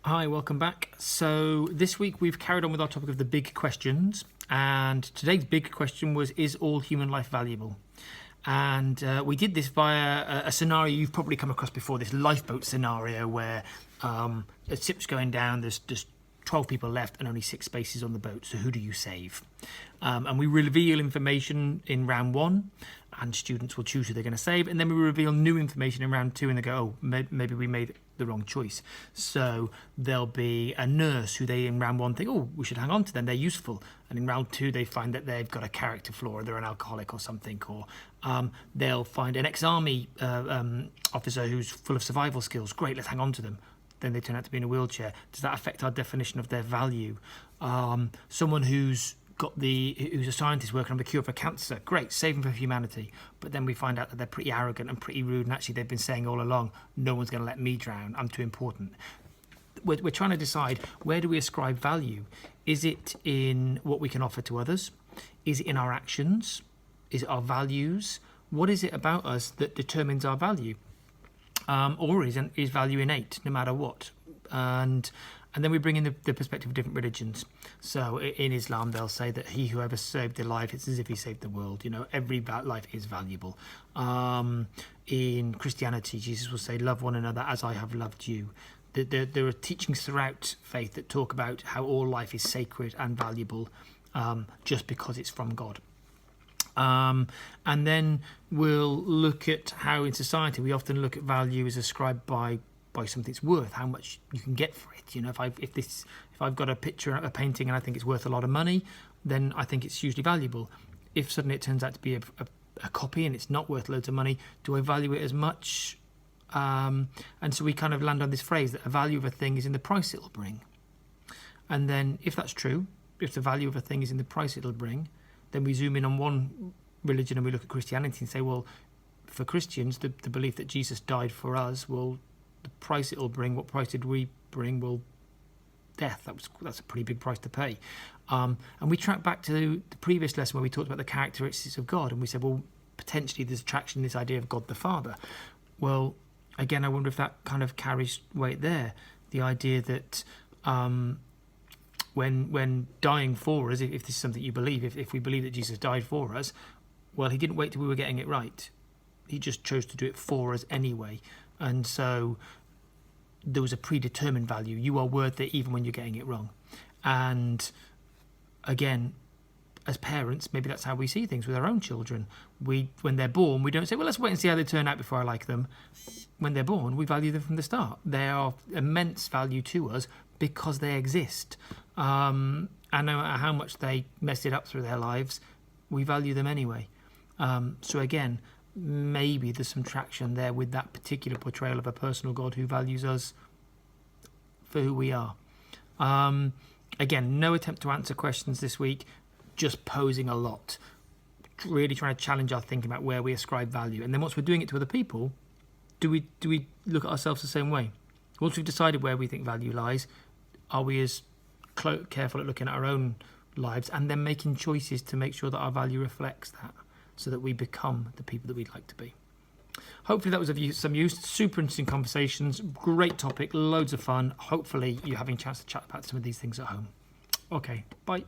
Hi, welcome back. So this week we've carried on with our topic of the big questions, and today's big question was, is all human life valuable? And we did this via a scenario you've probably come across before, this lifeboat scenario where a ship's going down, there's 12 people left and only 6 spaces on the boat, so who do you save? And we reveal information in round 1, and students will choose who they're going to save, and then we reveal new information in round 2, and they go, oh, maybe we made the wrong choice. So there'll be a nurse who they in round 1 think, oh, we should hang on to them, they're useful, and in round 2 they find that they've got a character flaw, or they're an alcoholic or something, or they'll find an ex-army officer who's full of survival skills. Great, let's hang on to them. Then they turn out to be in a wheelchair. Does that affect our definition of their value? Someone who's a scientist working on the cure for cancer, great, save them for humanity. But then we find out that they're pretty arrogant and pretty rude, and actually they've been saying all along, no one's going to let me drown, I'm too important. We're trying to decide, where do we ascribe value? Is it in what we can offer to others? Is it in our actions? Is it our values? What is it about us that determines our value? Or is value innate, no matter what? And then we bring in the perspective of different religions. So in Islam, they'll say that he who ever saved a life, it's as if he saved the world. You know, every life is valuable. In Christianity, Jesus will say, love one another as I have loved you. There are teachings throughout faith that talk about how all life is sacred and valuable just because it's from God. And then we'll look at how in society we often look at value as ascribed by something it's worth, how much you can get for it. You know, if I've got a picture, a painting, and I think it's worth a lot of money, then I think it's hugely valuable. If suddenly it turns out to be a copy and it's not worth loads of money, do I value it as much? And so we kind of land on this phrase that a value of a thing is in the price it'll bring. And then if that's true, if the value of a thing is in the price it'll bring, then we zoom in on one religion and we look at Christianity and say, well, for Christians, the belief that Jesus died for us, well, the price it'll bring, what price did we bring? Well, death. That's a pretty big price to pay. And we track back to the previous lesson where we talked about the characteristics of God, and we said, well, potentially there's attraction in this idea of God the Father. Well, again, I wonder if that kind of carries weight there. The idea that when dying for us, if this is something you believe, if we believe that Jesus died for us, well, he didn't wait till we were getting it right. He just chose to do it for us anyway. And so there was a predetermined value. You are worth it even when you're getting it wrong. And again, as parents, maybe that's how we see things with our own children. When they're born, we don't say, well, let's wait and see how they turn out before I like them. When they're born, we value them from the start. They are immense value to us because they exist. And no matter how much they mess it up through their lives, we value them anyway. So again, maybe there's some traction there with that particular portrayal of a personal God who values us for who we are. Again, no attempt to answer questions this week, just posing a lot, really trying to challenge our thinking about where we ascribe value. And then once we're doing it to other people, do we look at ourselves the same way? Once we've decided where we think value lies, are we as careful at looking at our own lives and then making choices to make sure that our value reflects that, so that we become the people that we'd like to be? Hopefully that was of some use. Super interesting conversations, great topic, loads of fun. Hopefully you're having a chance to chat about some of these things at home. Okay, bye.